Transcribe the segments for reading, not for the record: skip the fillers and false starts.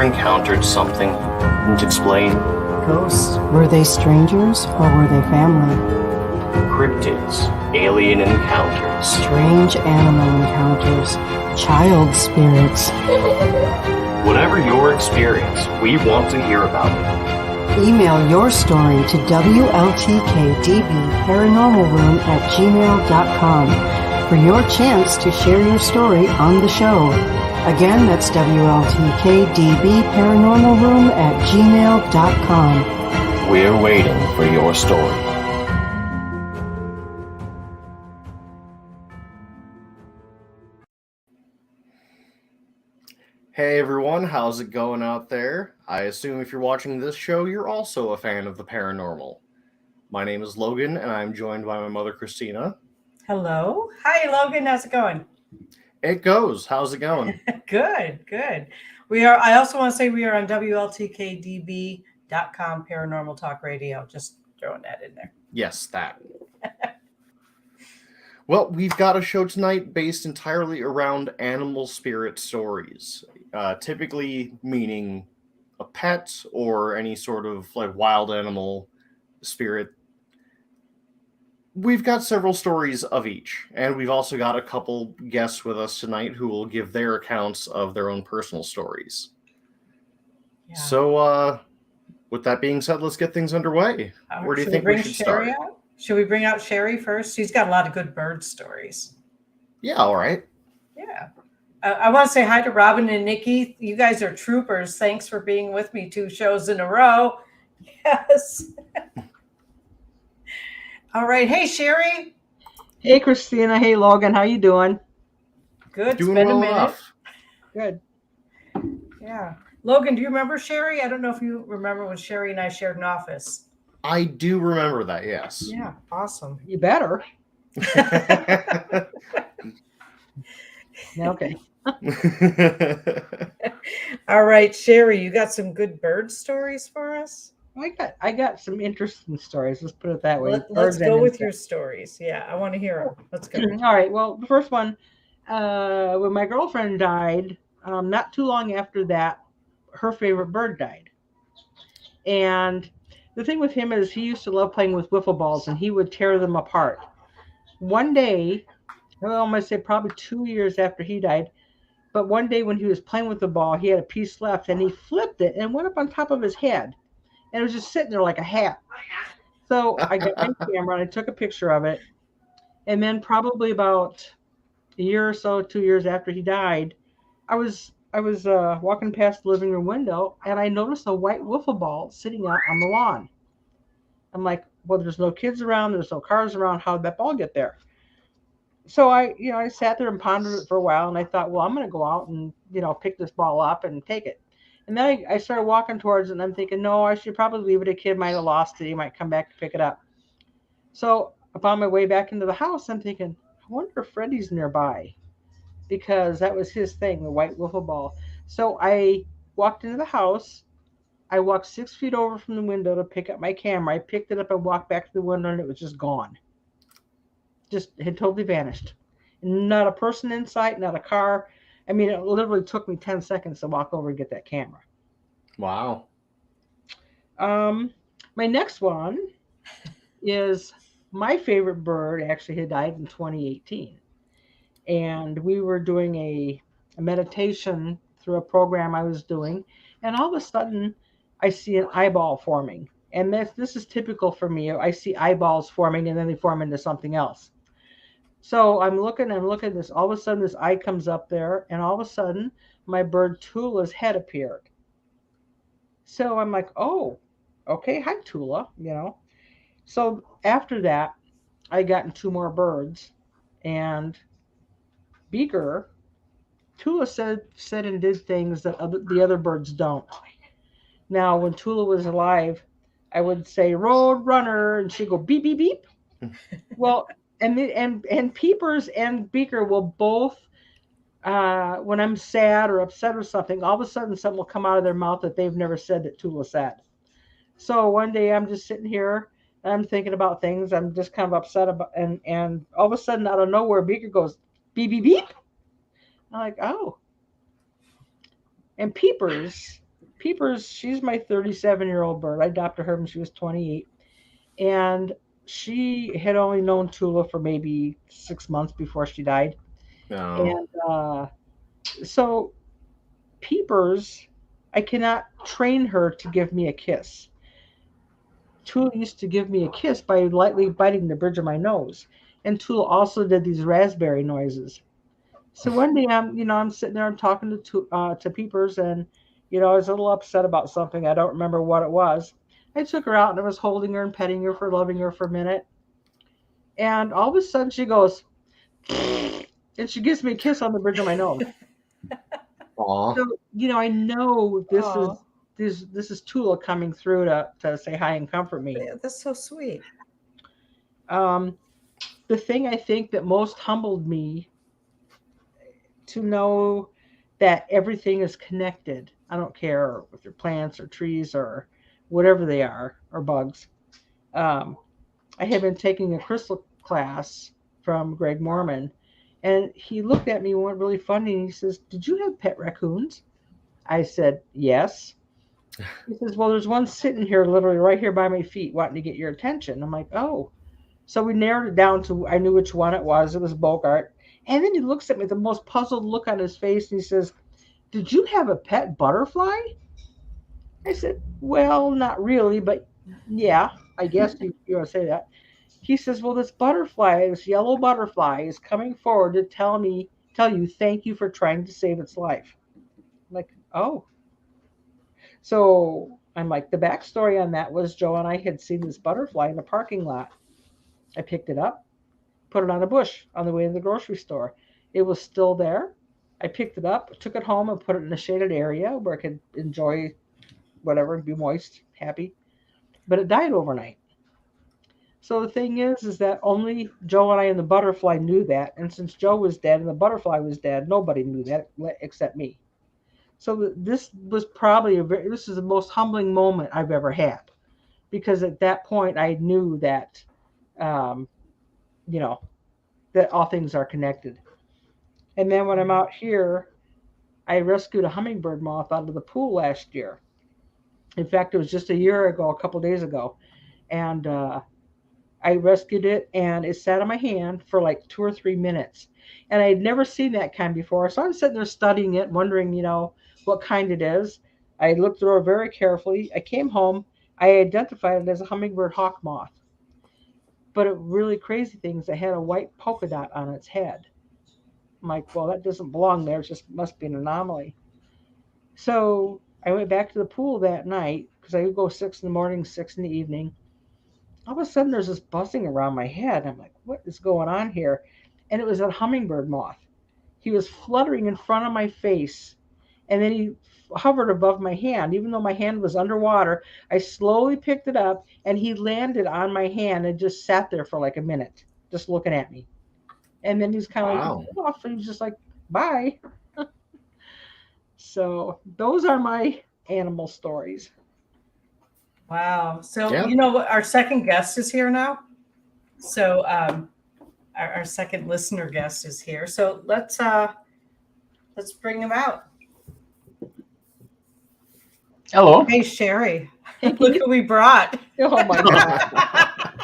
ever encountered something you couldn't explain? Ghosts, were they strangers or were they family? Cryptids, alien encounters, Strange animal encounters, child spirits. whatever your experience, we want to hear about it. Email your story to wltkdbParanormalRoom@gmail.com for your chance to share your story on the show. Again, that's wltkdbParanormalRoom@gmail.com. We're waiting for your story. Hey everyone, how's it going out there? I assume if you're watching this show, you're also a fan of the paranormal. My name is Logan, and I'm joined by my mother, Christina. Hello. Hi, Logan. How's it going? It goes. How's it going? Good. I also want to say we are on WLTK-DB.com Paranormal Talk Radio. Just throwing that in there. Yes, that. Well, we've got a show tonight based entirely around animal spirit stories. Typically meaning a pet or any sort of like wild animal spirit. We've got several stories of each, and we've also got a couple guests with us tonight who will give their accounts of their own personal stories. Yeah. So, with that being said, let's get things underway. Where do you think we should start? Out? Should we bring out Sherry first? She's got a lot of good bird stories. Yeah, all right. Yeah. I want to say hi to Robin and Nikki. You guys are troopers. Thanks for being with me 2 shows in a row. Yes. All right. Hey, Sherry. Hey, Christina. Hey, Logan. How you doing? Good. Doing it's been well a minute. enough. Good. Yeah. Logan, do you remember Sherry? I don't know if you remember when Sherry and I shared an office. I do remember that, yes. Yeah. Awesome. You better. Okay. All right, Sherry, you got some good bird stories for us? I got some interesting stories. Let's put it that way. Let's go with your stories. Yeah, I want to hear them. Let's go. All right. Well, the first one, when my girlfriend died, not too long after that, her favorite bird died. And the thing with him is he used to love playing with wiffle balls, and he would tear them apart. One day, well, I'm going to say probably 2 years after he died, but one day when he was playing with the ball, he had a piece left, and he flipped it and went up on top of his head. And it was just sitting there like a hat. So I got my camera and I took a picture of it. And then probably about a year or so, 2 years after he died, I was walking past the living room window, and I noticed a white wiffle ball sitting out on the lawn. I'm like, well, there's no kids around, there's no cars around. How did that ball get there? So I sat there and pondered it for a while, and I thought, well, I'm going to go out and, pick this ball up and take it. And then I started walking towards it, and I'm thinking, no, I should probably leave it. A kid might have lost it. He might come back to pick it up. So upon my way back into the house, I'm thinking, I wonder if Freddie's nearby, because that was his thing, the white wiffle ball. So I walked into the house. I walked 6 feet over from the window to pick up my camera. I picked it up and walked back to the window, and it was just gone. Just had totally vanished. Not a person in sight, not a car. I mean, it literally took me 10 seconds to walk over and get that camera. Wow. My next one is my favorite bird actually had died in 2018. And we were doing a meditation through a program I was doing. And all of a sudden, I see an eyeball forming. And this is typical for me. I see eyeballs forming, and then they form into something else. So I'm looking at this. All of a sudden, this eye comes up there, and all of a sudden, my bird Tula's head appeared. So I'm like, oh, okay, hi, Tula, So after that, I got 2 more birds, and Beaker, Tula said and did things that the other birds don't. Now, when Tula was alive, I would say, road runner, and she'd go, beep, beep, beep. Well, and Peepers and Beaker will both, when I'm sad or upset or something, all of a sudden something will come out of their mouth that they've never said that Tula said. So one day I'm just sitting here and I'm thinking about things. I'm just kind of upset about, and all of a sudden out of nowhere, Beaker goes, beep, beep, beep. I'm like, oh. And Peepers Peepers, she's my 37-year-old bird. I adopted her when she was 28. And she had only known Tula for maybe 6 months before she died. No. And so Peepers, I cannot train her to give me a kiss. Tula used to give me a kiss by lightly biting the bridge of my nose. And Tula also did these raspberry noises. So one day I'm sitting there, I'm talking to Peepers, and I was a little upset about something. I don't remember what it was. I took her out and I was holding her and petting her loving her for a minute. And all of a sudden she goes, and she gives me a kiss on the bridge of my nose. Aw. So, I know this Aw. is Tula coming through to say hi and comfort me. Yeah, that's so sweet. The thing I think that most humbled me to know that everything is connected. I don't care if they're plants or trees or whatever they are, or bugs. I had been taking a crystal class from Greg Mormon, and he looked at me and went really funny, and he says, "Did you have pet raccoons?" I said, "Yes." He says, "Well, there's one sitting here, literally right here by my feet, wanting to get your attention." I'm like, "Oh." So we narrowed it down to, I knew which one it was. It was Bogart. And then he looks at me with the most puzzled look on his face, and he says, "Did you have a pet butterfly?" I said, "Well, not really, but yeah, I guess you want to say that." He says, "Well, this butterfly, this yellow butterfly, is coming forward to tell you thank you for trying to save its life." I'm like, "Oh." So I'm like, the backstory on that was Joe and I had seen this butterfly in the parking lot. I picked it up, put it on a bush on the way to the grocery store. It was still there. I picked it up, took it home, and put it in a shaded area where I could enjoy whatever, be moist, happy. But it died overnight. So the thing is that only Joe and I and the butterfly knew that. And since Joe was dead and the butterfly was dead, nobody knew that except me. So this was probably this is the most humbling moment I've ever had, because at that point I knew that, that all things are connected. And then when I'm out here, I rescued a hummingbird moth out of the pool last year. In fact, it was just a year ago, a couple days ago. And I rescued it, and it sat on my hand for like 2 or 3 minutes. And I had never seen that kind before. So I'm sitting there studying it, wondering, what kind it is. I looked through it very carefully. I came home. I identified it as a hummingbird hawk moth. But it really crazy things, it had a white polka dot on its head. I'm like, well, that doesn't belong there. It just must be an anomaly. So I went back to the pool that night, because I would go 6 in the morning, 6 in the evening. All of a sudden, there's this buzzing around my head. I'm like, what is going on here? And it was a hummingbird moth. He was fluttering in front of my face, and then he hovered above my hand. Even though my hand was underwater, I slowly picked it up, and he landed on my hand and just sat there for like a minute, just looking at me. And then he's kind of like off, and he was just like, bye. So those are my animal stories. Wow. So, Yeah. our second guest is here now. So our second listener guest is here. So let's bring him out. Hello. Hey, Sherry. Hey, Look Keith. who we brought. Oh my God.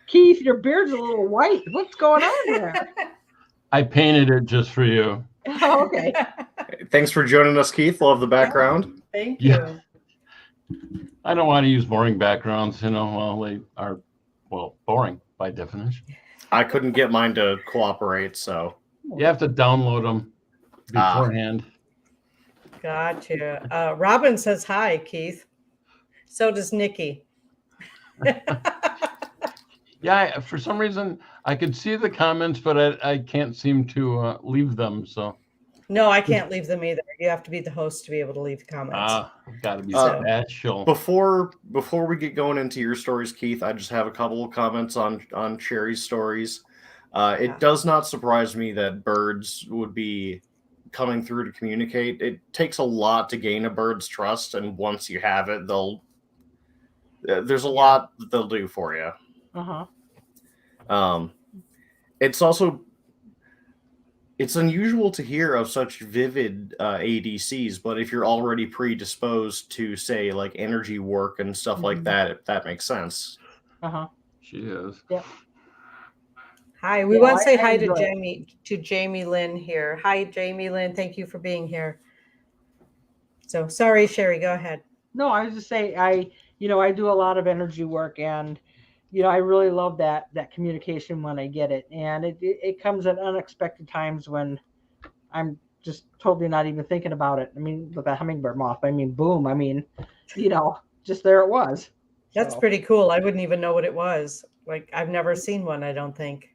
Keith, your beard's a little white. What's going on there? I painted it just for you. Oh, okay. Thanks for joining us, Keith. Love the background. Thank you. Yeah. I don't want to use boring backgrounds, well, they are, boring by definition. I couldn't get mine to cooperate, so. You have to download them beforehand. Gotcha. Robin says hi, Keith. So does Nikki. Yeah, for some reason, I could see the comments, but I can't seem to leave them, so. No, I can't leave them either. You have to be the host to be able to leave comments. Got to be So- special. Before we get going into your stories, Keith, I just have a couple of comments on Sherry's stories. It does not surprise me that birds would be coming through to communicate. It takes a lot to gain a bird's trust, and once you have it, there's a lot that they'll do for you. Uh-huh. It's also It's unusual to hear of such vivid ADCs, but if you're already predisposed to, say, like energy work and stuff like that, that makes sense. Uh-huh. She is. Yep. Hi, we Yeah, want to say I hi to enjoy it. Jamie Lynn here. Hi, Jamie Lynn. Thank you for being here. So sorry, Sherry, go ahead. No, I was just saying, I do a lot of energy work, and I really love that communication when I get it, and it comes at unexpected times when I'm just totally not even thinking about it. I mean, with the hummingbird moth, I mean, boom, I mean, just there it was. That's So, pretty cool. I wouldn't even know what it was. Like, I've never seen one, I don't think.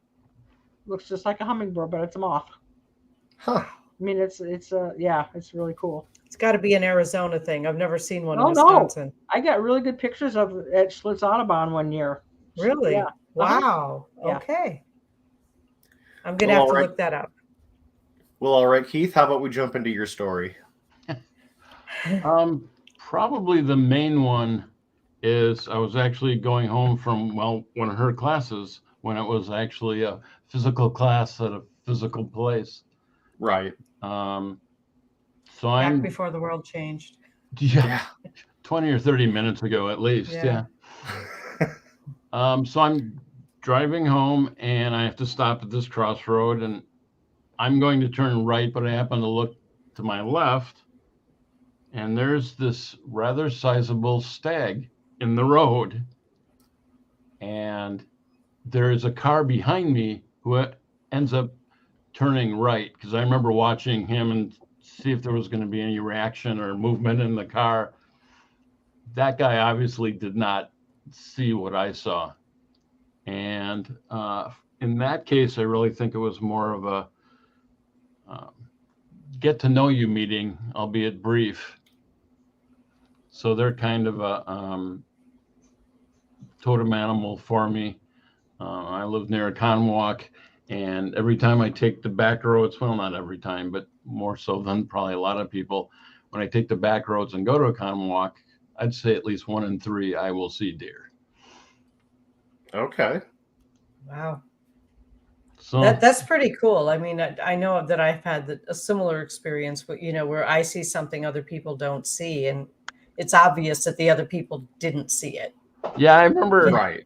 looks just like a hummingbird, but it's a moth. Huh. I mean, it's really cool. It's got to be an Arizona thing. I've never seen one in Oh no, Wisconsin. I got really good pictures of it at Schlitz Audubon one year. Really? Yeah. Wow. Yeah. Okay. I'm going to have to look that up. Well, all right, Keith, how about we jump into your story? Probably the main one is I was actually going home from, well, one of her classes when it was actually a physical class at a physical place. Right. So Back before the world changed. Yeah, 20 or 30 minutes ago at least. Yeah. So I'm driving home and I have to stop at this crossroad and I'm going to turn right, but I happen to look to my left and there's this rather sizable stag in the road. And there is a car behind me who ends up turning right because I remember watching him and see if there was going to be any reaction or movement in the car. That guy obviously did not see what I saw. And in that case, I really think it was more of a get to know you meeting, albeit brief. So they're kind of a totem animal for me. I live near Economwalk, and every time I take the back roads, well, not every time, but more so than probably a lot of people, when I take the back roads and go to Economwalk, I'd say at least 1 in 3 I will see deer. Okay. Wow. So That's pretty cool. I mean, I know that I've had a similar experience, where I see something other people don't see, and it's obvious that the other people didn't see it. yeah, I remember Right.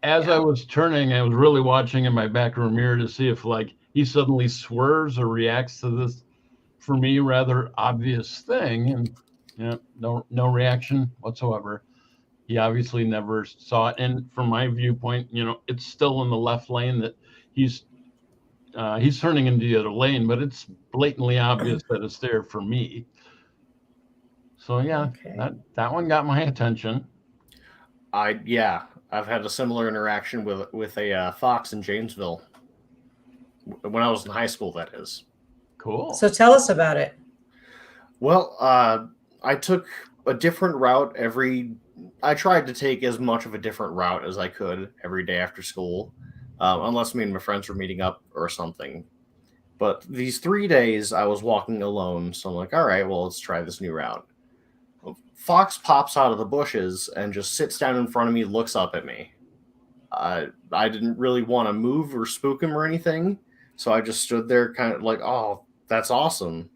as I was turning, I was really watching in my back room mirror to see if like he suddenly swerves or reacts to this, for me, rather obvious thing. And no reaction whatsoever. He obviously never saw it. And from my viewpoint, it's still in the left lane that he's turning into the other lane, but it's blatantly obvious that it's there for me. So yeah, Okay. that one got my attention. I've had a similar interaction with a fox in Janesville when I was in high school. That is Cool. So tell us about it. well. I took a different route I tried to take as much of a different route as I could every day after school, unless me and my friends were meeting up or something. But these 3 days I was walking alone, so I'm like, all right, well, let's try this new route. Fox pops out of the bushes and just sits down in front of me, looks up at me. I didn't really want to move or spook him or anything, so I just stood there kind of like, oh, that's awesome.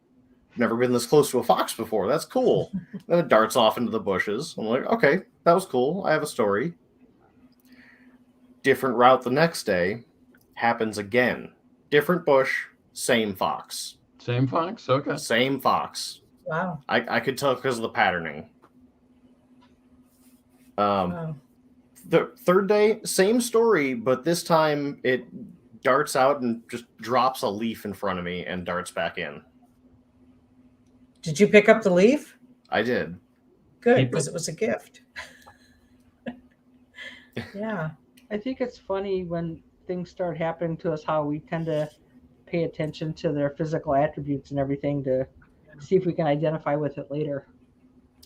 Never been this close to a fox before. That's cool. Then it darts off into the bushes. I'm like, okay, that was cool. I have a story. Different route the next day. Happens again. Different bush, same fox. Same fox? Okay. Same fox. Wow. I could tell because of the patterning. Wow. The third day, same story, but this time it darts out and just drops a leaf in front of me and darts back in. Did you pick up the leaf? I did. Good, because it was a gift. Yeah. I think it's funny when things start happening to us, how we tend to pay attention to their physical attributes and everything to see if we can identify with it later.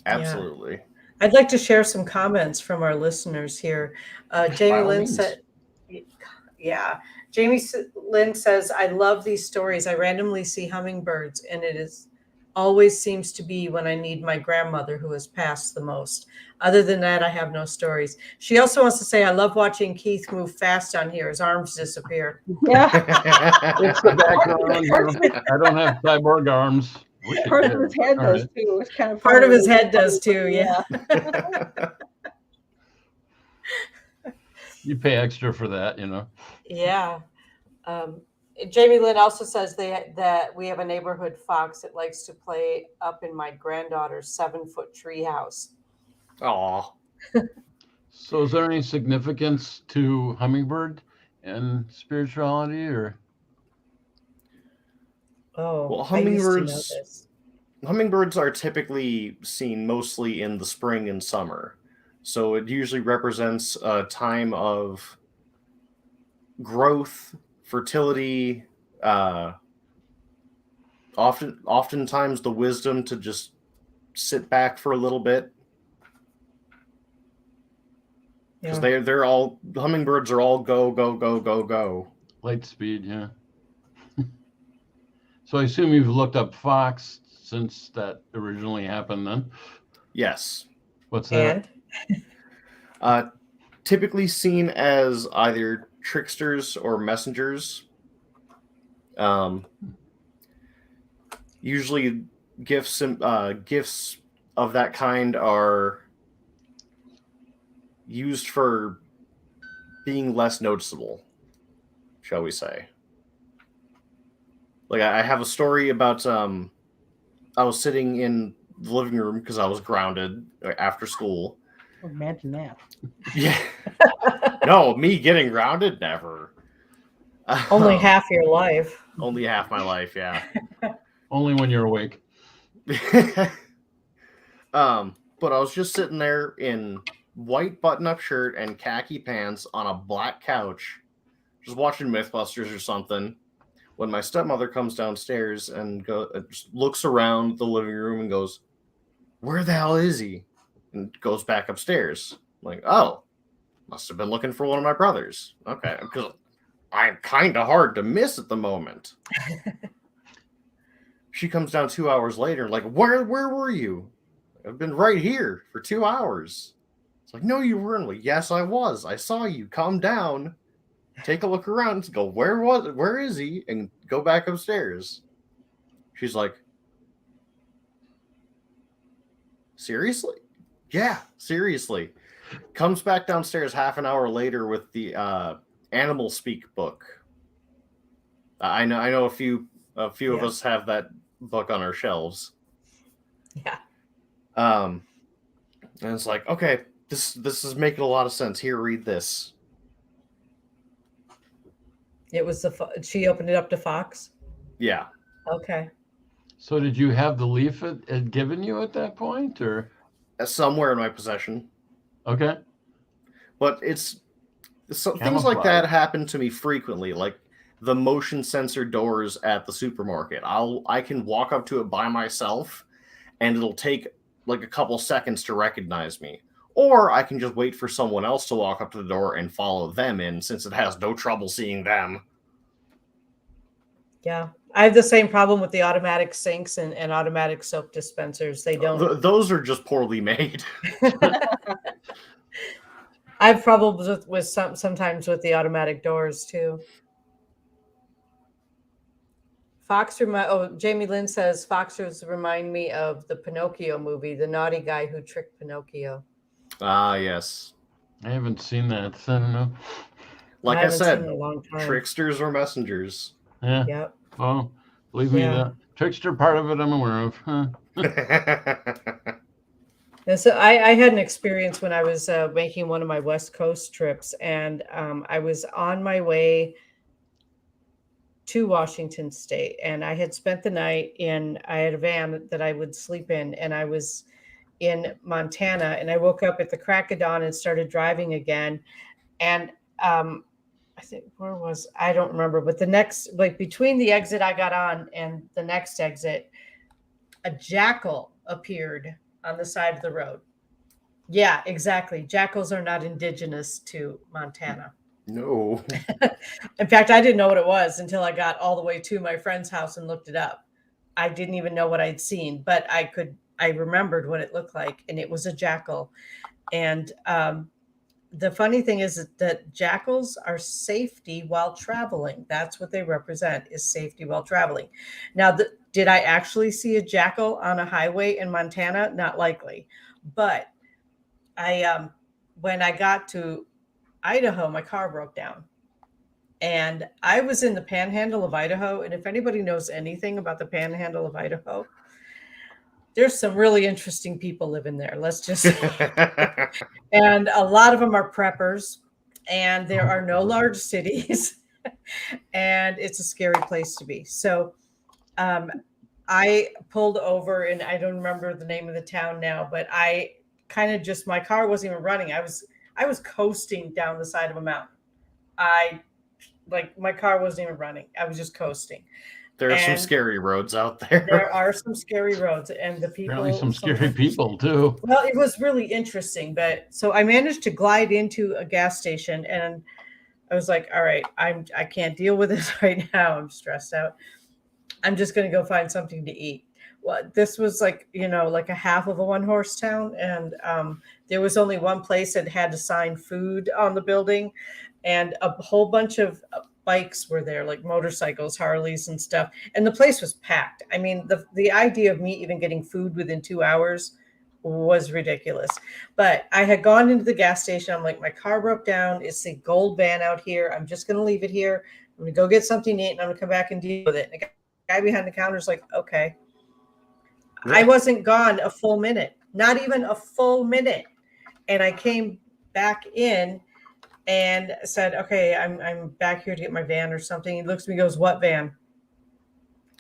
Absolutely. I'd like to share some comments from our listeners here. Jamie Lynn said, Jamie Lynn says, I love these stories. I randomly see hummingbirds, and it is always seems to be when I need my grandmother, who has passed the most. Other than that, I have no stories. She also wants to say, I love watching Keith move fast on here. His arms disappear. Yeah. It's the background. I don't have cyborg arms. Wish I Part of did. his head All does right. too. It's kind of Part of funny. his head does too, yeah. You pay extra for that, you know. Yeah. Jamie Lynn also says that we have a neighborhood fox that likes to play up in my granddaughter's 7-foot tree house. Aw. So is there any significance to hummingbird and spirituality, or? Oh, Well, I used to know this. hummingbirds are typically seen mostly in the spring and summer. So it usually represents a time of growth, fertility, oftentimes the wisdom to just sit back for a little bit. Because they're all, hummingbirds are all go, go, go, go, go. Light speed, yeah. So I assume you've looked up fox since that originally happened then? Yes. What's that? And Typically seen as either tricksters or messengers. Usually gifts of that kind are used for being less noticeable, shall we say. Like, I have a story about I was sitting in the living room because I was grounded after school. Imagine that. Yeah. No, me getting grounded, never. only half your life. Only half my life, yeah. Only when you're awake. But I was just sitting there in white button-up shirt and khaki pants on a black couch, just watching Mythbusters or something, when my stepmother comes downstairs and just looks around the living room and goes, "Where the hell is he?" And goes back upstairs. I'm like, oh, must have been looking for one of my brothers. Okay, because I'm kind of hard to miss at the moment. She comes down 2 hours later, like, where were you? I've been right here for 2 hours. It's like, no, you weren't. Like, yes, I was. I saw you. Calm down. Take a look around. Go, where is he? And go back upstairs. She's like, seriously? Yeah, seriously. Comes back downstairs half an hour later with the Animal Speak book. I know a few of us have that book on our shelves. Yeah. And it's like, okay, this is making a lot of sense. Here, read this. It was she opened it up to Fox. Yeah. Okay. So did you have the leaf it had given you at that point, or? Somewhere in my possession. Okay. But things like that happen to me frequently, like the motion sensor doors at the supermarket. I can walk up to it by myself and it'll take like a couple seconds to recognize me. Or I can just wait for someone else to walk up to the door and follow them in, since it has no trouble seeing them. Yeah. I have the same problem with the automatic sinks and automatic soap dispensers. They don't. Those are just poorly made. I have problems with sometimes with the automatic doors too. Jamie Lynn says Foxers remind me of the Pinocchio movie, the naughty guy who tricked Pinocchio. Ah, yes. I haven't seen that. So I don't know. Like I said, seen it in a long time. tricksters or messengers. Yeah. Yep. Oh, believe me, the trickster part of it I'm aware of. Huh. And so I had an experience when I was making one of my West Coast trips, and I was on my way to Washington State, and I had spent the night I had a van that I would sleep in, and I was in Montana, and I woke up at the crack of dawn and started driving again. And I think, I don't remember, but the next, like between the exit I got on and the next exit, a jackal appeared on the side of the road. Yeah, exactly. Jackals are not indigenous to Montana. No. In fact, I didn't know what it was until I got all the way to my friend's house and looked it up. I didn't even know what I'd seen, but I remembered what it looked like, and it was a jackal. And the funny thing is that jackals are safety while traveling. That's what they represent, is safety while traveling. Now, did I actually see a jackal on a highway in Montana? Not likely. But when I got to Idaho, my car broke down. And I was in the panhandle of Idaho. And if anybody knows anything about the panhandle of Idaho, there's some really interesting people living there. Let's just say. And a lot of them are preppers, and there are no large cities, and it's a scary place to be. So I pulled over, and I don't remember the name of the town now, but I kind of just, my car wasn't even running. I was coasting down the side of a mountain. My car wasn't even running. I was just coasting. There are some scary roads out there. There are some scary roads, and the people. Apparently some scary people too. Well, it was really interesting, but so I managed to glide into a gas station, and I was like, "All right, I can't deal with this right now. I'm stressed out. I'm just going to go find something to eat." Well, this was like a half of a one-horse town, and there was only one place that had assigned food on the building, and a whole bunch of bikes were there, like motorcycles, Harleys and stuff. And the place was packed. I mean, the idea of me even getting food within 2 hours was ridiculous. But I had gone into the gas station. I'm like, my car broke down. It's a gold van out here. I'm just going to leave it here. I'm going to go get something to eat, and I'm going to come back and deal with it. And the guy behind the counter is like, okay. Yeah. I wasn't gone a full minute, not even a full minute. And I came back in and said, okay, I'm back here to get my van or something. He looks at me and goes, what van?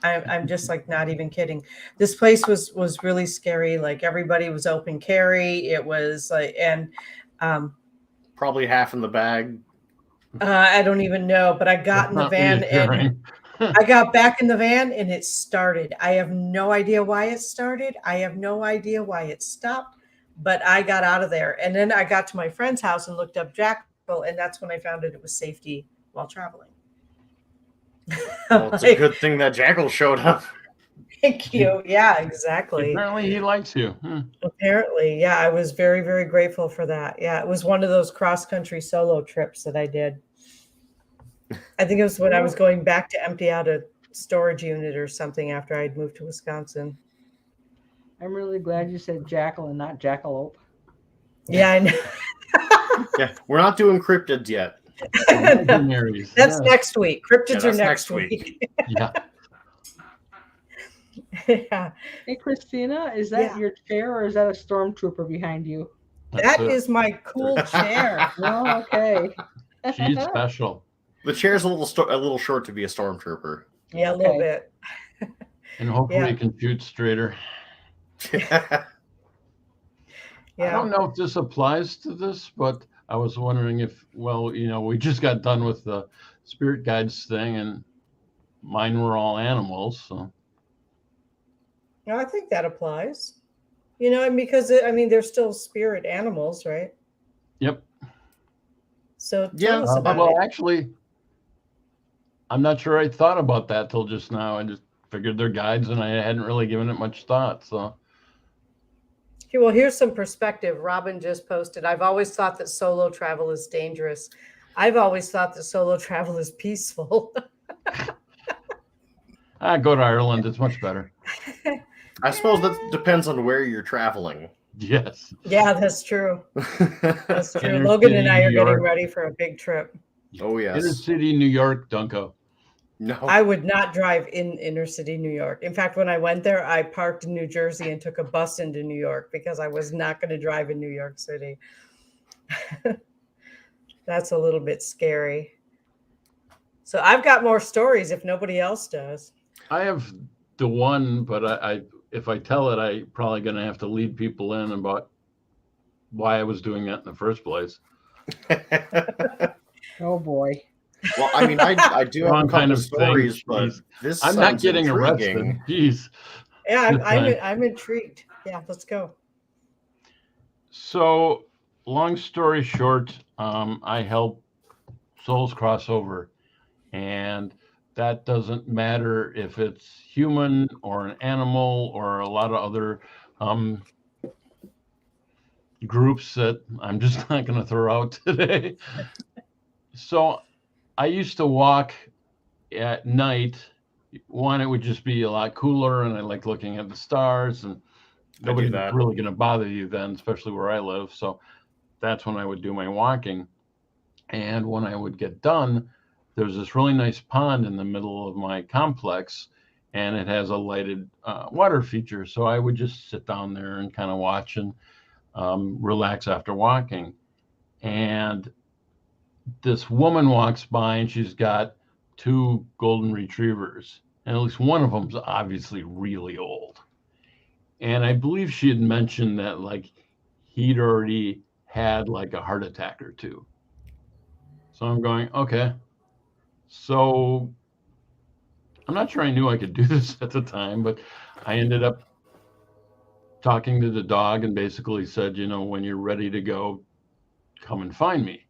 I'm just like, not even kidding. This place was really scary. Like, everybody was open carry. It was like, and probably half in the bag. I don't even know, but I got in the van and I got back in the van and it started. I have no idea why it started. I have no idea why it stopped, but I got out of there. And then I got to my friend's house and looked up jackal, and that's when I found it was safety while traveling. Well, it's a good thing that jackal showed up. Thank you. Yeah, exactly. Apparently he likes you. Apparently, yeah. I was very, very grateful for that. Yeah, it was one of those cross-country solo trips that I did. I think it was when I was going back to empty out a storage unit or something after I'd moved to Wisconsin. I'm really glad you said jackal and not jackalope. Yeah, I know. Yeah, we're not doing cryptids yet. That's next week. Cryptids are next week. Yeah. Yeah. Hey, Christina, is that your chair, or is that a stormtrooper behind you? That is my cool chair. Oh, okay. She's special. The chair's a little short to be a stormtrooper. Yeah, a little bit. And hopefully you can shoot straighter. Yeah. I don't know if this applies to this, but I was wondering if, we just got done with the spirit guides thing, and mine were all animals. So. No, I think that applies. Because they're still spirit animals, right? Yep. So tell us about it. Actually, I'm not sure I thought about that till just now. I just figured they're guides, and I hadn't really given it much thought. So. Well, here's some perspective. Robin just posted, I've always thought that solo travel is dangerous. I've always thought that solo travel is peaceful. I go to Ireland. It's much better. I suppose that depends on where you're traveling. Yes. Yeah, that's true. That's true. Logan and I are getting ready for a big trip. Oh, yes. Inner city, New York, Dunko. No. I would not drive in inner city New York. In fact, when I went there, I parked in New Jersey and took a bus into New York because I was not going to drive in New York City. That's a little bit scary. So I've got more stories if nobody else does. I have the one, but if I tell it, I'm probably going to have to lead people in about why I was doing that in the first place. Oh, boy. Well, I do have a couple of stories, but this I'm not getting intriguing. arrested. Jeez. Yeah, I'm intrigued. Yeah, let's go. So, long story short, I help souls cross over, and that doesn't matter if it's human or an animal or a lot of other groups that I'm just not going to throw out today. So I used to walk at night. One, it would just be a lot cooler, and I like looking at the stars, and nobody's really going to bother you then, especially where I live. So that's when I would do my walking. And when I would get done, there was this really nice pond in the middle of my complex, and it has a lighted water feature. So I would just sit down there and kind of watch and relax after walking. And this woman walks by, and she's got 2 golden retrievers, and at least one of them's obviously really old. And I believe she had mentioned that like he'd already had like a heart attack or 2. So I'm going, okay. So I'm not sure I knew I could do this at the time, but I ended up talking to the dog and basically said, when you're ready to go, come and find me.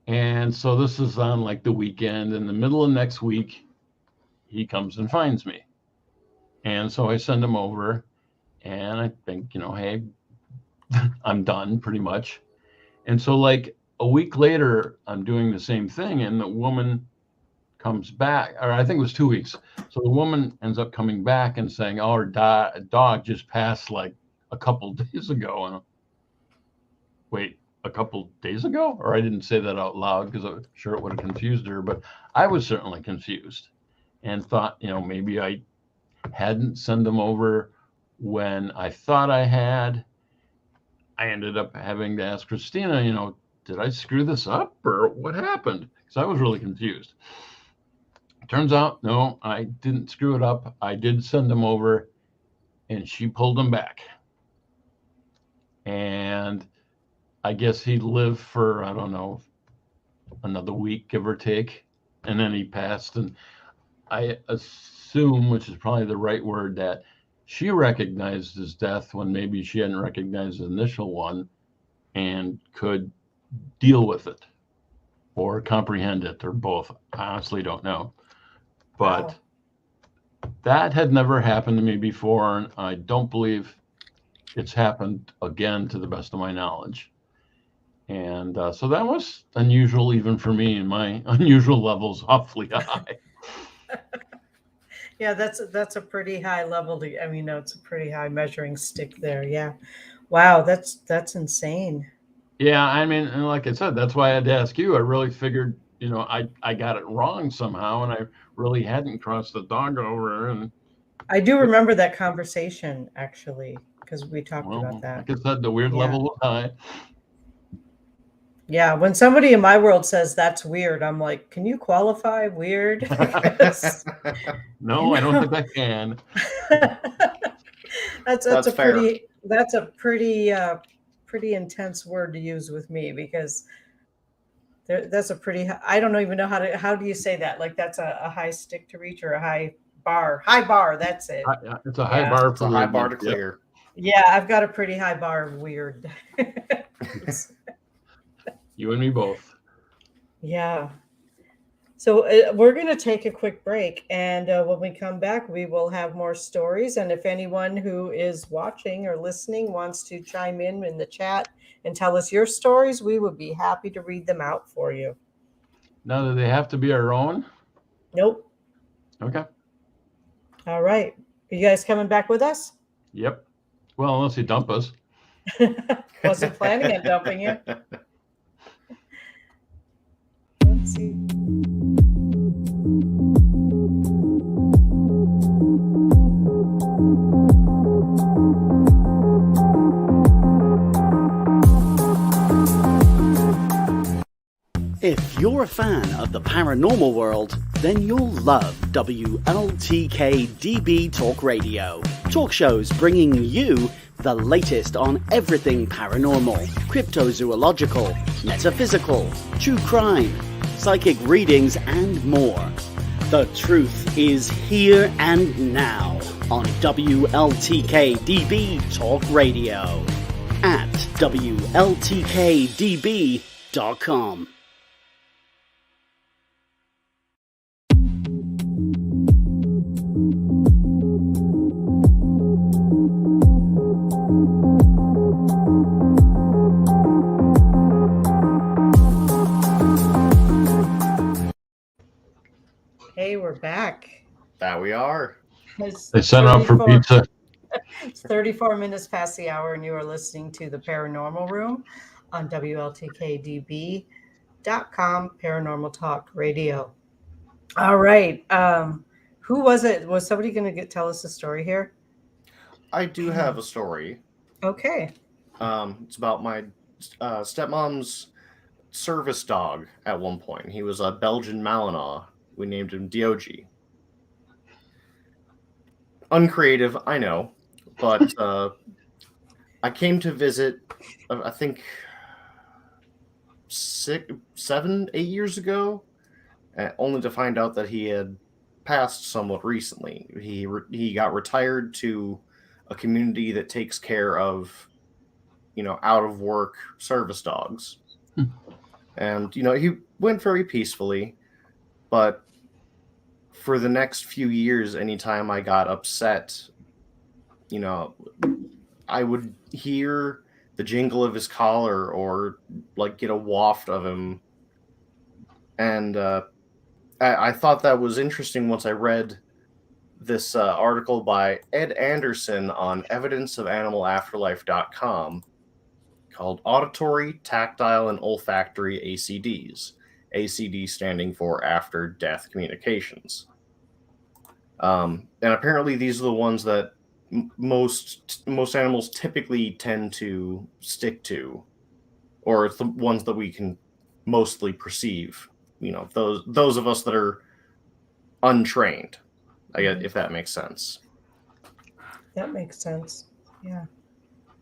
And so this is on like the weekend. In the middle of next week, he comes and finds me. And so I send him over, and I think, hey, I'm done pretty much. And so like a week later, I'm doing the same thing, and the woman comes back, or I think it was 2 weeks. So the woman ends up coming back and saying, oh, our dog just passed like a couple days ago. And wait, a couple days ago? Or I didn't say that out loud because I'm sure it would have confused her, but I was certainly confused and thought, maybe I hadn't sent them over when I thought I had. I ended up having to ask Christina, did I screw this up or what happened? Because I was really confused. Turns out, no, I didn't screw it up. I did send them over, and she pulled them back. And I guess he lived for, I don't know, another week, give or take. And then he passed. And I assume, which is probably the right word, that she recognized his death when maybe she hadn't recognized the initial one and could deal with it or comprehend it or both. I honestly don't know. But that had never happened to me before, and I don't believe it's happened again to the best of my knowledge. And so that was unusual even for me, and my unusual level's awfully high. Yeah, that's a pretty high level. It's a pretty high measuring stick there. Yeah. Wow, that's insane. Yeah, and like I said, that's why I had to ask you. I really figured, I got it wrong somehow, and I really hadn't crossed the dog over. And I do remember that conversation, actually, because we talked about that. Like I said, the weird level was high. Yeah, when somebody in my world says that's weird, I'm like, can you qualify weird? No, I don't think I can. That's a pretty intense word to use with me, because that's a pretty, I don't even know how do you say that? Like that's a high stick to reach or a high bar, that's it. It's a high bar. It's a high bar to clear. Yeah, I've got a pretty high bar of weird. You and me both. Yeah. So we're going to take a quick break, and when we come back, we will have more stories. And if anyone who is watching or listening wants to chime in the chat and tell us your stories, we would be happy to read them out for you. Now, do they have to be our own? Nope. Okay. All right. Are you guys coming back with us? Yep. Well, unless you dump us. Wasn't planning on dumping you. Let's see. If you're a fan of the paranormal world, then you'll love WLTK-DB Talk Radio. Talk shows bringing you the latest on everything paranormal, cryptozoological, metaphysical, true crime, psychic readings, and more. The truth is here and now on WLTK-DB Talk Radio at WLTKDB.com. we're back. That we are. It's They sent out for 34 pizza. It's 34 minutes past the hour, and you are listening to the Paranormal Room on WLTK-DB.com, Paranormal Talk Radio. All right. Who was it? Was somebody going to tell us a story here? I do have a story. Okay. It's about my stepmom's service dog at one point. He was a Belgian Malinois. We named him Diogi. Uncreative, I know, but I came to visit, I think, 7, 8 years ago, only to find out that he had passed somewhat recently. He got retired to a community that takes care of, out of work service dogs. And, he went very peacefully, but for the next few years, anytime I got upset, I would hear the jingle of his collar or like get a waft of him. And I thought that was interesting once I read this article by Ed Anderson on evidenceofanimalafterlife.com called Auditory, Tactile, and Olfactory ACDs. ACD standing for After Death Communications. And apparently these are the ones that most animals typically tend to stick to, or the ones that we can mostly perceive. Those of us that are untrained, I guess, if that makes sense. That makes sense. Yeah.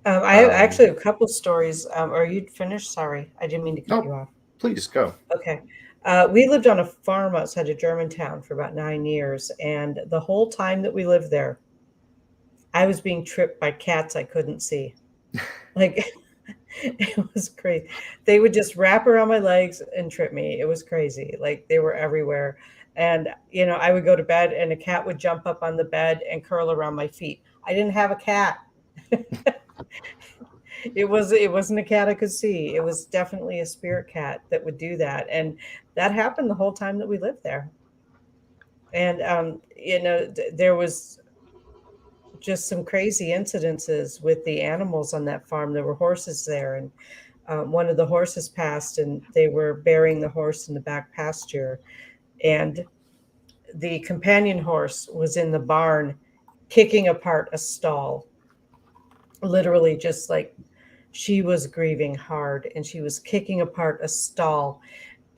I have actually a couple stories. Are you finished? Sorry, I didn't mean to cut you off. Please go. Okay. We lived on a farm outside of Germantown for about 9 years. And the whole time that we lived there, I was being tripped by cats I couldn't see. Like, it was crazy. They would just wrap around my legs and trip me. It was crazy. Like, they were everywhere. And, I would go to bed and a cat would jump up on the bed and curl around my feet. I didn't have a cat. It wasn't a cat I could see. It was definitely a spirit cat that would do that. And that happened the whole time that we lived there. And, there was just some crazy incidences with the animals on that farm. There were horses there, and one of the horses passed, and they were burying the horse in the back pasture. And the companion horse was in the barn kicking apart a stall. Literally, just like, she was grieving hard, and she was kicking apart a stall.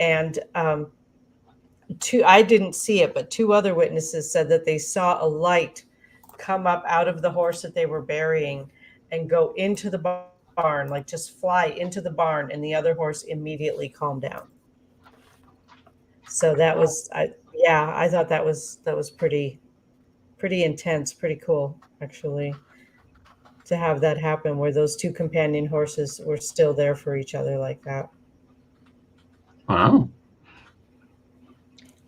And I didn't see it, but 2 other witnesses said that they saw a light come up out of the horse that they were burying and go into the barn, like just fly into the barn, and the other horse immediately calmed down. So that was, I thought that was pretty intense, pretty cool, actually, to have that happen, where those 2 companion horses were still there for each other like that. Wow.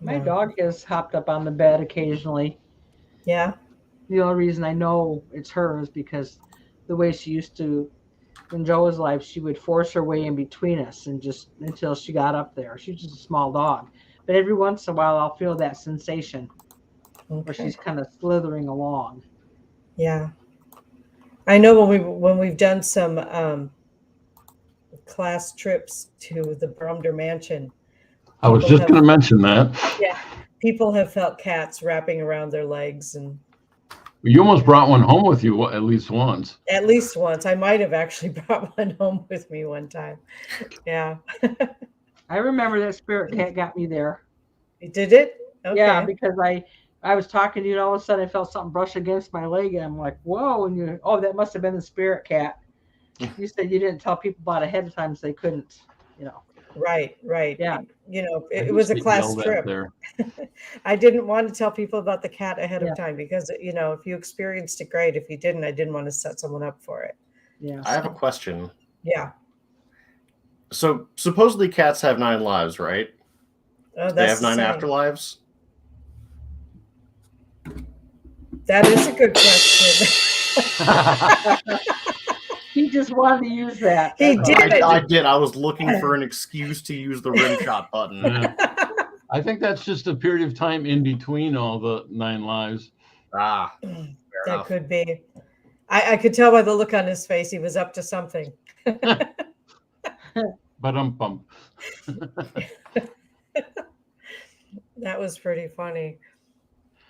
My dog has hopped up on the bed occasionally. Yeah. The only reason I know it's her is because the way she used to, in Joe was alive, she would force her way in between us and just until she got up there. She's just a small dog. But every once in a while, I'll feel that sensation where she's kind of slithering along. Yeah. I know when we've done some class trips to the Brumder Mansion. I was just going to mention that. Yeah. People have felt cats wrapping around their legs, and You almost brought one home with you at least once. At least once. I might have actually brought one home with me one time. Yeah. I remember that spirit cat got me there. Did it? Okay. Yeah, because I was talking to you, and all of a sudden I felt something brush against my leg, and I'm like, whoa, and that must have been the spirit cat. You said you didn't tell people about ahead of time so they couldn't, Right. Yeah. It was a class trip. I didn't want to tell people about the cat ahead of time because, if you experienced it, great. If you didn't, I didn't want to set someone up for it. Yeah. I have a question. Yeah. So supposedly cats have 9 lives, right? Oh, they have 9 afterlives? That is a good question. He just wanted to use that. He did. I did. I was looking for an excuse to use the rim shot button. I think that's just a period of time in between all the 9 lives. Ah, fair That enough. could be. I could tell by the look on his face he was up to something. Ba-dum-bum. That was pretty funny.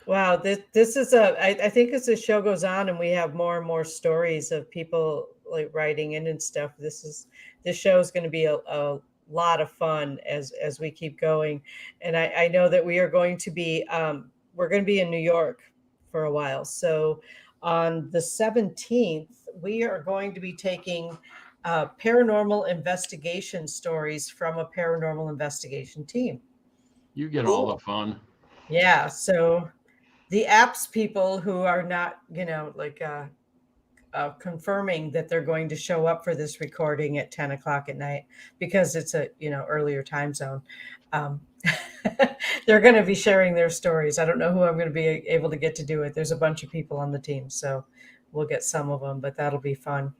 Wow, this is I think as the show goes on and we have more and more stories of people like writing in and stuff, this show is going to be a lot of fun as we keep going. And I know that we are going to be we're going to be in New York for a while. So on the 17th, we are going to be taking paranormal investigation stories from a paranormal investigation team. You get all the fun. Yeah, so the apps people who are not, like confirming that they're going to show up for this recording at 10 o'clock at night because it's a, earlier time zone. They're going to be sharing their stories. I don't know who I'm going to be able to get to do it. There's a bunch of people on the team, so we'll get some of them, but that'll be fun.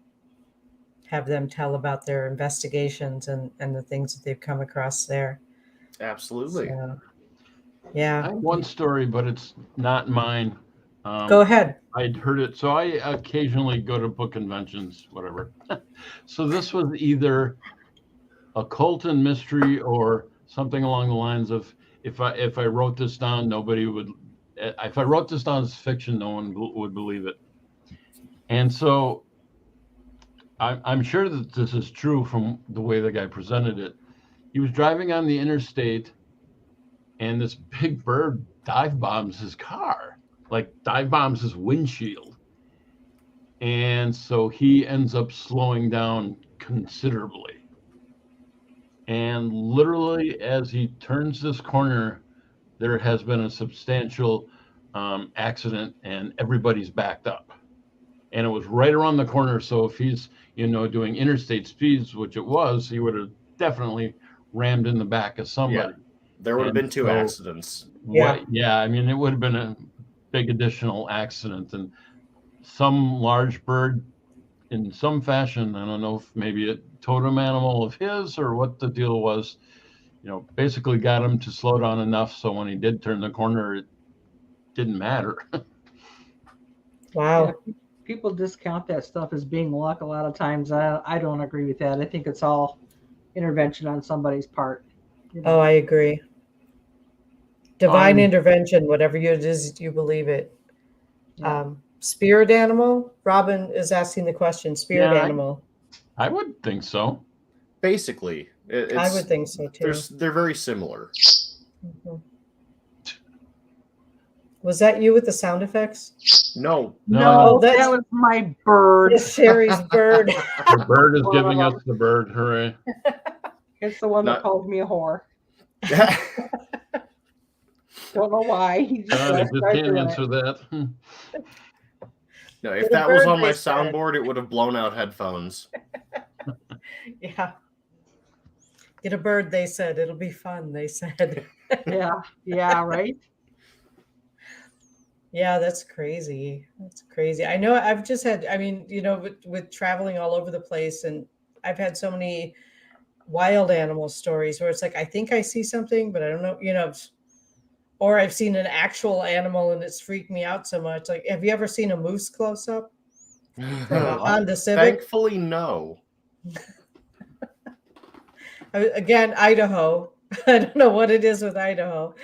Have them tell about their investigations and the things that they've come across there. Absolutely. So, yeah. I have one story, but it's not mine. Go ahead. I'd heard it. So I occasionally go to book conventions, whatever. So this was either occult and mystery or something along the lines of, if I wrote this down, nobody would, if I wrote this down as fiction, no one would believe it. And so I'm sure that this is true from the way the guy presented it. He was driving on the interstate and this big bird dive bombs his car, like dive bombs his windshield. And so he ends up slowing down considerably. And literally, as he turns this corner, there has been a substantial accident and everybody's backed up. And it was right around the corner. So if he's, doing interstate speeds, which it was, he would have definitely rammed in the back of somebody. Yeah. There would have been two accidents. Yeah. I mean, it would have been a big additional accident, and some large bird in some fashion, I don't know if maybe a totem animal of his or what the deal was, basically got him to slow down enough so when he did turn the corner, it didn't matter. Wow. Yeah, people discount that stuff as being luck a lot of times. I don't agree with that. I think it's all intervention on somebody's part. Oh, I agree. Divine intervention, whatever it is, you believe it. Yeah. Spirit animal? Robin is asking the question. Spirit animal. I would think so. Basically. I would think so too. They're very similar. Mm-hmm. Was that you with the sound effects? No. No, that was my bird. It's Sherry's bird. The bird is giving us the bird. Hooray. It's the one that called me a whore. Don't know why. He just I just can't answer that. No, if that was on my soundboard, it would have blown out headphones. Yeah. Get a bird, they said. It'll be fun, they said. Yeah, right? Yeah, that's crazy. That's crazy. I know I've just had, with traveling all over the place, and I've had so many wild animal stories where it's like, I think I see something, but I don't know, or I've seen an actual animal and it's freaked me out so much. Like, have you ever seen a moose close up from a Honda Civic? Thankfully, no. Again, Idaho. I don't know what it is with Idaho.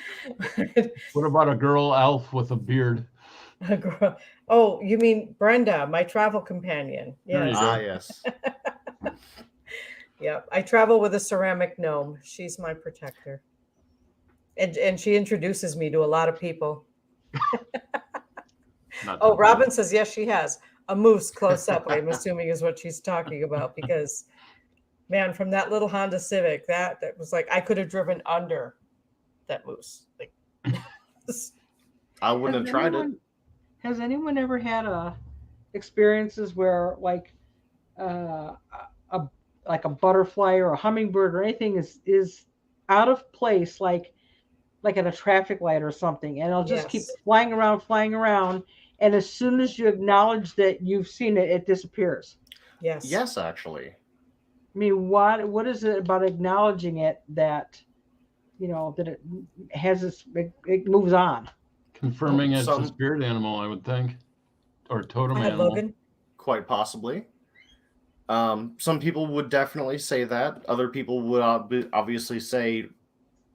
What about a girl elf with a beard? Oh, you mean Brenda, my travel companion? Yes. Yes. Yeah, I travel with a ceramic gnome. She's my protector. And she introduces me to a lot of people. Oh, Robin says, yes, she has. A moose close up, I'm assuming is what she's talking about, because, man, from that little Honda Civic, that was like, I could have driven under that moose. Like, I wouldn't have tried it. Has anyone ever had experiences where like a butterfly or a hummingbird or anything is out of place, like at a traffic light or something, and it'll just keep flying around, and as soon as you acknowledge that you've seen it, it disappears? Yes, actually. I mean, what is it about acknowledging it that that it has this, it moves on. Confirming it's a Some- spirit animal, I would think, or totem Go ahead, animal. Logan. Quite possibly. Some people would definitely say that. Other people would obviously say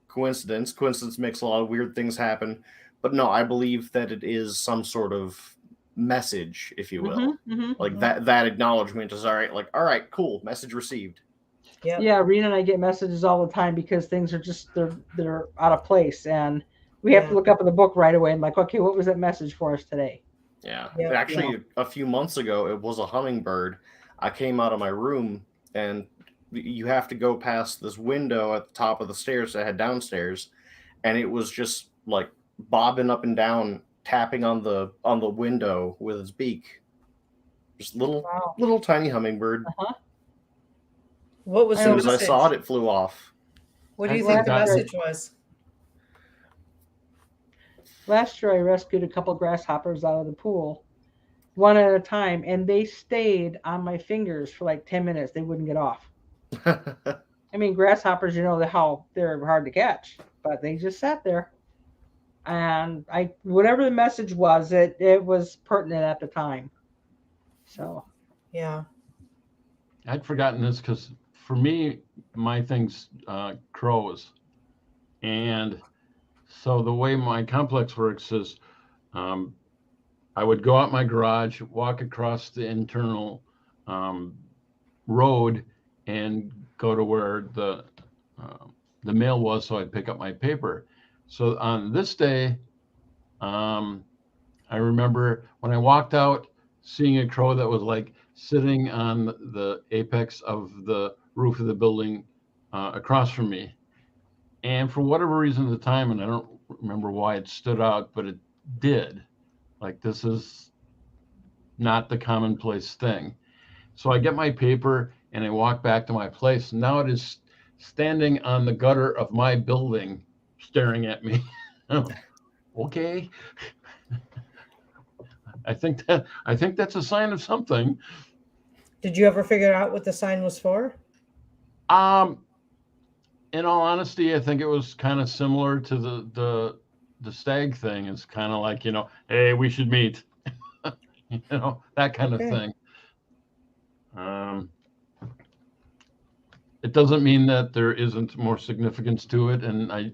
coincidence. Coincidence makes a lot of weird things happen. But no, I believe that it is some sort of message, if you will. Like that acknowledgement is all right, cool, message received. Yeah, Rena and I get messages all the time because things are just they're out of place, and we have to look up in the book right away and like, okay, what was that message for us today? Yeah. Yep. Actually, a few months ago, it was a hummingbird. I came out of my room, and you have to go past this window at the top of the stairs to head downstairs, and it was just like bobbing up and down, tapping on the window with its beak. Just little tiny hummingbird. What was As the soon as I message? saw it flew off. What do you I think the forgot- message was? Last year, I rescued a couple grasshoppers out of the pool, one at a time, and they stayed on my fingers for like 10 minutes. They wouldn't get off. I mean, grasshoppers, how they're hard to catch, but they just sat there. And whatever the message was, it was pertinent at the time. So, Yeah. I'd forgotten this because for me, my thing's crows. And so the way my complex works is I would go out my garage, walk across the internal road, and go to where the mail was, so I'd pick up my paper. So on this day, I remember when I walked out, seeing a crow that was like sitting on the apex of the roof of the building across from me. And for whatever reason at the time, and I don't remember why it stood out, but it did. Like, this is not the commonplace thing. So I get my paper and I walk back to my place. Now it is standing on the gutter of my building, staring at me. Okay. I think that's a sign of something. Did you ever figure out what the sign was for? In all honesty, I think it was kind of similar to the stag thing. It's kind of like, hey, we should meet. That kind of thing. It doesn't mean that there isn't more significance to it, and I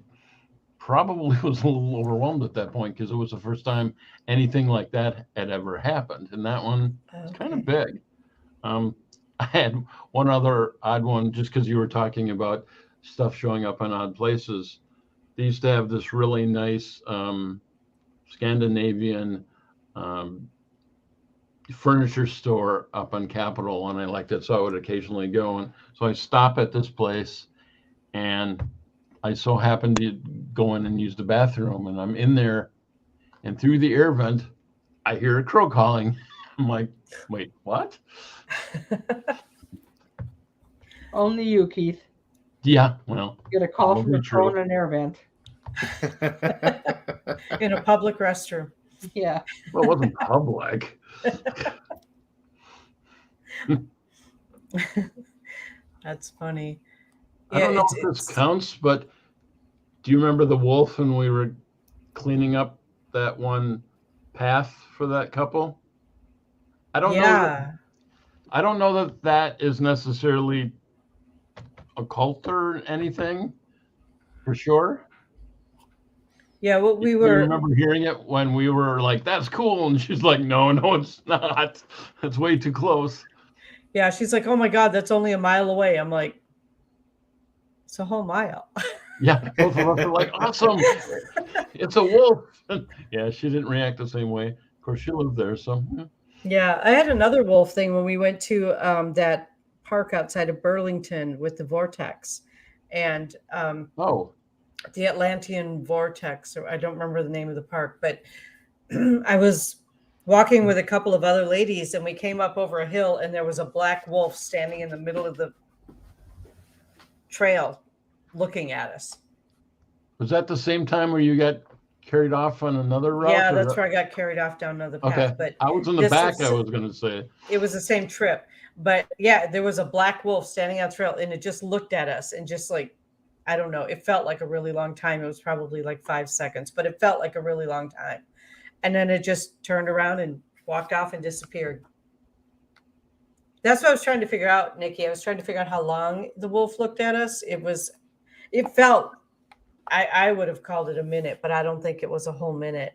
probably was a little overwhelmed at that point because it was the first time anything like that had ever happened, and that one is kind of big. I had one other odd one, just because you were talking about stuff showing up in odd places. They used to have this really nice Scandinavian furniture store up on Capitol, and I liked it, so I would occasionally go. And so I stop at this place, and I so happened to go in and use the bathroom, and I'm in there, and through the air vent, I hear a crow calling. I'm like, wait, what? only you, Keith. Yeah, well, Get a call from probably a crow true. in an air vent. In a public restroom. Yeah. Well, it wasn't public. That's funny. I don't know if this counts, but do you remember the wolf when we were cleaning up that one path for that couple? I don't know that is necessarily a cult or anything, for sure. Yeah, what we You were. remember hearing it when we were like, "That's cool," and she's like, "No, it's not. It's way too close." Yeah, she's like, "Oh my God, that's only a mile away." I'm like, "It's a whole mile." Yeah, both of us are like, "Awesome! It's a wolf." Yeah, she didn't react the same way. Of course, she lived there, so. Yeah, I had another wolf thing when we went to that park outside of Burlington with the vortex, and the Atlantean vortex, or I don't remember the name of the park, but I was walking with a couple of other ladies, and we came up over a hill, and there was a black wolf standing in the middle of the trail looking at us. Was that the same time where you got carried off on another route? Yeah, that's where I got carried off down another path. Okay, But I was in the back, I was going to say. It was the same trip. But yeah, there was a black wolf standing on the trail, and it just looked at us and just like I don't know. It felt like a really long time. It was probably like 5 seconds, but it felt like a really long time. And then it just turned around and walked off and disappeared. That's what I was trying to figure out, Nikki. I was trying to figure out how long the wolf looked at us. It felt, I would have called it a minute, but I don't think it was a whole minute.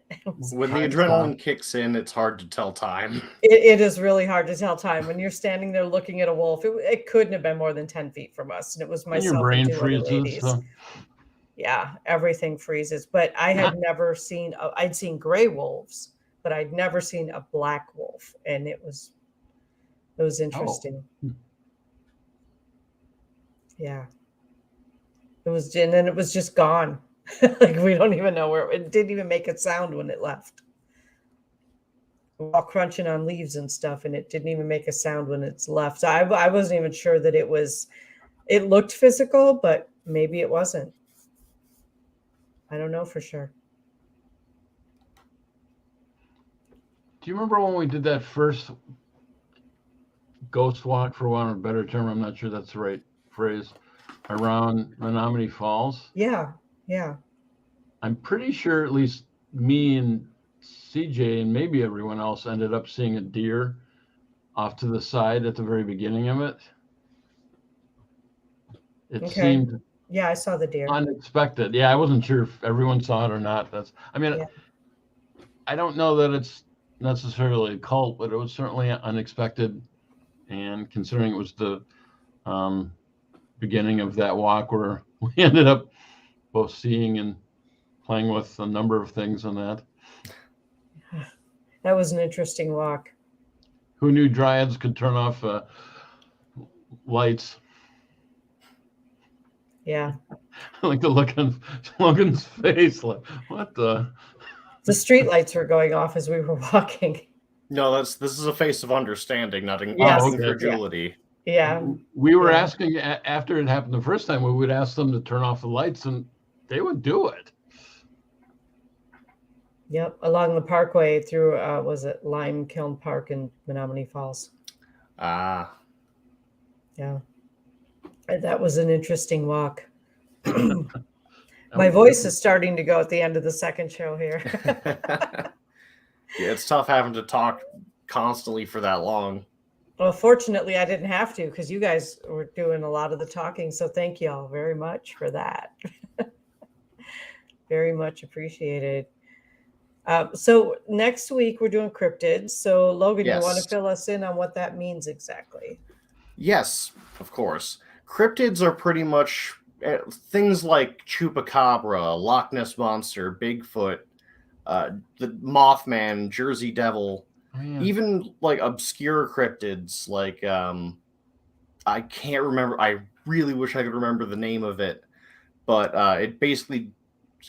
When the adrenaline kicks in, it's hard to tell time. It is really hard to tell time when you're standing there looking at a wolf. It couldn't have been more than 10 feet from us, and it was And myself your brain and 2 other freezes. ladies. So. Yeah, everything freezes. But I had never seen. I'd seen gray wolves, but I'd never seen a black wolf, and it was interesting. Oh. Yeah. It was, and then it was just gone. Like we don't even know where it didn't even make a sound when it left. We're all crunching on leaves and stuff, and it didn't even make a sound when it's left. So I wasn't even sure that it looked physical, but maybe it wasn't. I don't know for sure. Do you remember when we did that first ghost walk, for want of a better term? I'm not sure that's the right phrase, around Menominee Falls. Yeah. I'm pretty sure at least me and CJ and maybe everyone else ended up seeing a deer off to the side at the very beginning of it. It seemed Yeah, I saw the deer. unexpected. Yeah, I wasn't sure if everyone saw it or not. I don't know that it's necessarily a cult, but it was certainly unexpected. And considering it was the beginning of that walk where we ended up both seeing and playing with a number of things on that. That was an interesting walk. Who knew dryads could turn off lights? Yeah. Like the look on Logan's face, like, what the? The street lights were going off as we were walking. No, this is a face of understanding, not Yes. incredulity. Yeah. We were asking after it happened the first time, we would ask them to turn off the lights, and they would do it. Yep. Along the parkway through, was it Lime Kiln Park in Menominee Falls? Ah. Yeah. That was an interesting walk. My voice is starting to go at the end of the second show here. Yeah, it's tough having to talk constantly for that long. Well, fortunately, I didn't have to because you guys were doing a lot of the talking. So thank you all very much for that. Very much appreciated. So next week we're doing cryptids. So Logan, Yes. You want to fill us in on what that means exactly? Yes, of course. Cryptids are pretty much things like Chupacabra, Loch Ness Monster, Bigfoot, the Mothman, Jersey Devil, even like obscure cryptids like I can't remember. I really wish I could remember the name of it, but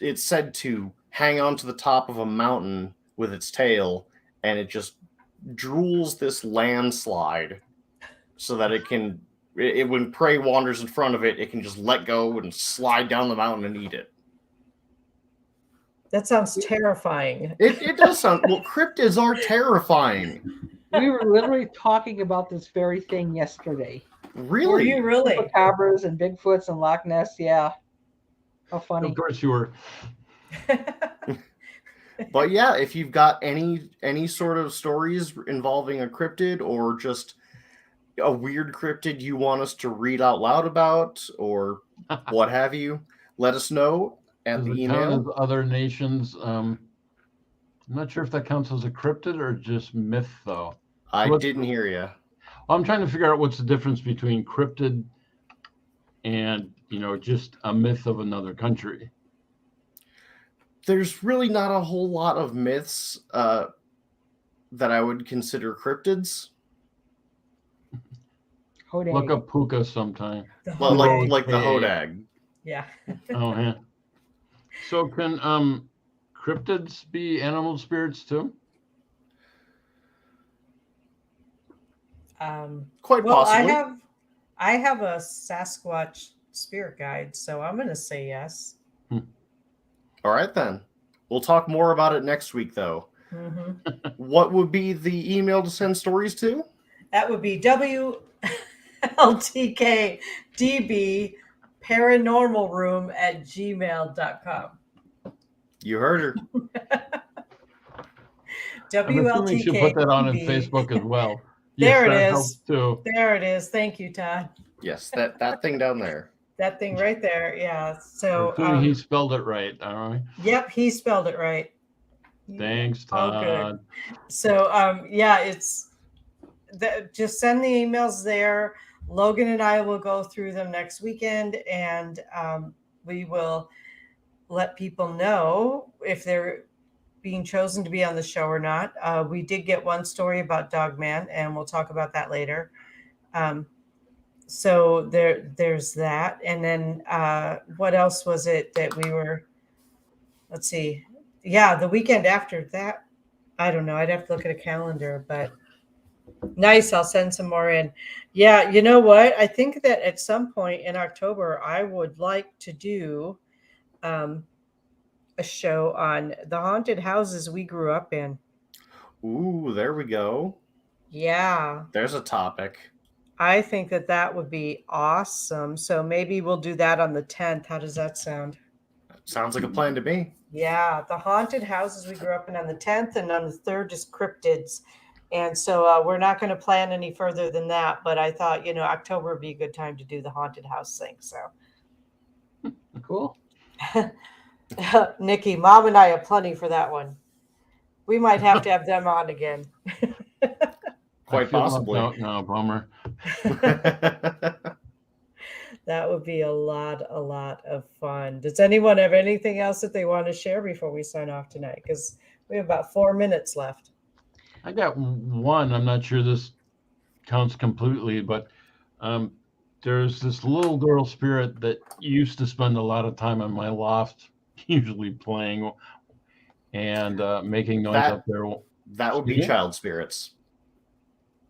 it's said to hang onto the top of a mountain with its tail, and it just drools this landslide so that when prey wanders in front of it, it can just let go and slide down the mountain and eat it. That sounds terrifying. It does sound, well, cryptids are terrifying. We were literally talking about this very thing yesterday. Really? Were you really? Chupacabras and Bigfoots and Loch Ness, yeah. How funny. Of course you were. But yeah, if you've got any sort of stories involving a cryptid or just a weird cryptid you want us to read out loud about or what have you, let us know at the email. Other nations. I'm not sure if that counts as a cryptid or just myth, though. I didn't hear you. I'm trying to figure out what's the difference between cryptid and, just a myth of another country. There's really not a whole lot of myths that I would consider cryptids. Hodag. Look up puka sometime. Like the Hodag. Yeah. Oh, yeah. So can cryptids be animal spirits too? Quite possibly. I have a Sasquatch spirit guide, so I'm going to say yes. All right, then. We'll talk more about it next week, though. Mm-hmm. What would be the email to send stories to? That would be WLTK-DB wltkdbParanormalRoom@gmail.com. You heard her. I'm assuming she'll put that on WLTK-DB. Facebook as well. There Yes, it that is. helps too. There it is. Thank you, Todd. Yes, that thing down there. That thing right there. Yeah. I'm So, assuming he spelled it right. All right. yep, he spelled it right. Thanks, All Todd. good. So, yeah, it's that. Just send the emails there. Logan and I will go through them next weekend, and we will let people know if they're being chosen to be on the show or not. We did get one story about Dogman, and we'll talk about that later. So there's that. And then what else was it that we were, let's see. Yeah, the weekend after that, I don't know. I'd have to look at a calendar, but nice. I'll send some more in. Yeah, you know what? I think that at some point in October, I would like to do a show on the haunted houses we grew up in. Ooh, there we go. Yeah. There's a topic. I think that would be awesome. So maybe we'll do that on the 10th. How does that sound? Sounds like a plan to me. Yeah, the haunted houses we grew up in on the 10th, and on the 3rd is cryptids. And so we're not going to plan any further than that. But I thought, October would be a good time to do the haunted house thing. So Cool. Nikki, Mom and I have plenty for that one. We might have to have them on again. Quite possibly. No, bummer. That would be a lot of fun. Does anyone have anything else that they want to share before we sign off tonight? Because we have about 4 minutes left. I got one. I'm not sure this counts completely, but there's this little girl spirit that used to spend a lot of time on my loft, usually playing and making noise up there. That would be child spirits.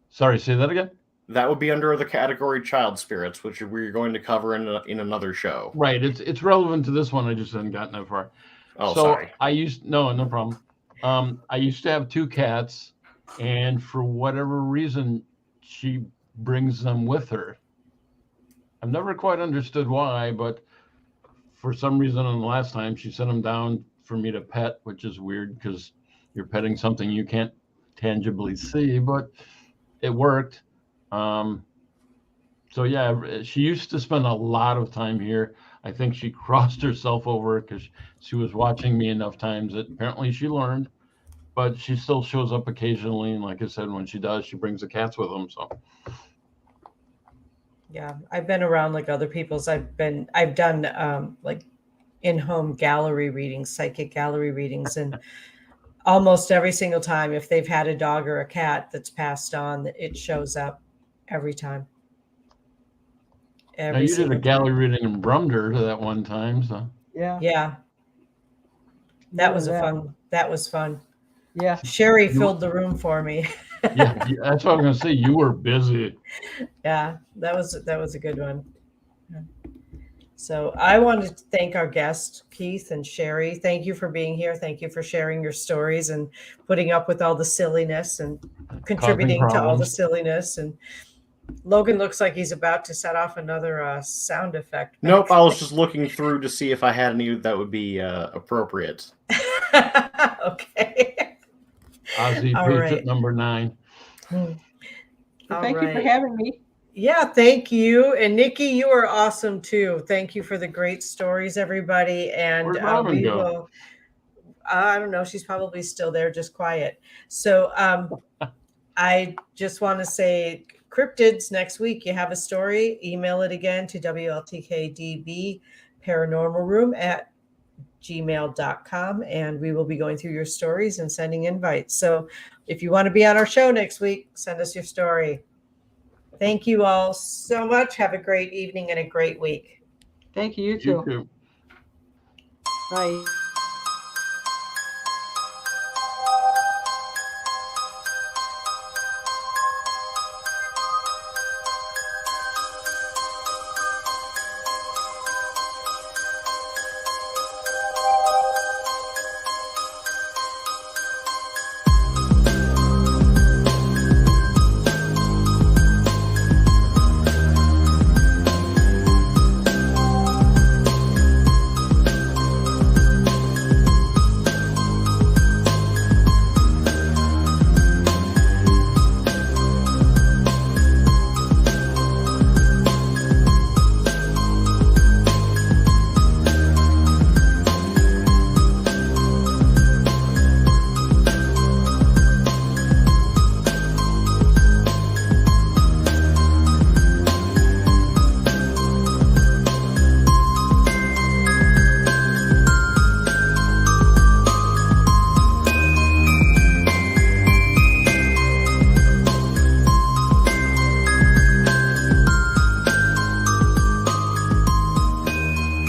Sorry, say that again? That would be under the category child spirits, which we're going to cover in another show. Right. It's relevant to this one. I just hadn't gotten that far. Oh, so sorry. No problem. I used to have 2 cats, and for whatever reason, she brings them with her. I've never quite understood why, but for some reason on the last time she sent them down for me to pet, which is weird because you're petting something you can't tangibly see, but it worked. So yeah, she used to spend a lot of time here. I think she crossed herself over because she was watching me enough times that apparently she learned, but she still shows up occasionally. And like I said, when she does, she brings the cats with them. So yeah, I've been around like other people's. I've done like in-home gallery readings, psychic gallery readings, and almost every single time, if they've had a dog or a cat that's passed on, it shows up every time. now you did a gallery reading in Brumder that one time, so yeah, that was that was fun. Yeah, Sherry filled the room for me. yeah, that's what I'm gonna say. You were busy. Yeah, that was a good one. So I wanted to thank our guests, Keith and Sherry. Thank you for being here. Thank you for sharing your stories and putting up with all the silliness and contributing to all the silliness. And Logan looks like he's about to set off another sound effect. Nope, I was just looking through to see if I had any that would be appropriate. Okay. Ozzy, patient number 9. Thank you for having me. Yeah, thank you. And Nikki, you are awesome too. Thank you for the great stories, everybody. And where'd Robin go? will, I don't know, she's probably still there, just quiet. So I just want to say cryptids next week. You have a story, email it again to WLTK-DB @gmail.com, and we will be going through your stories and sending invites. So if you want to be on our show next week, send us your story. Thank you all so much. Have a great evening and a great week. Thank you, you You too. too. Bye.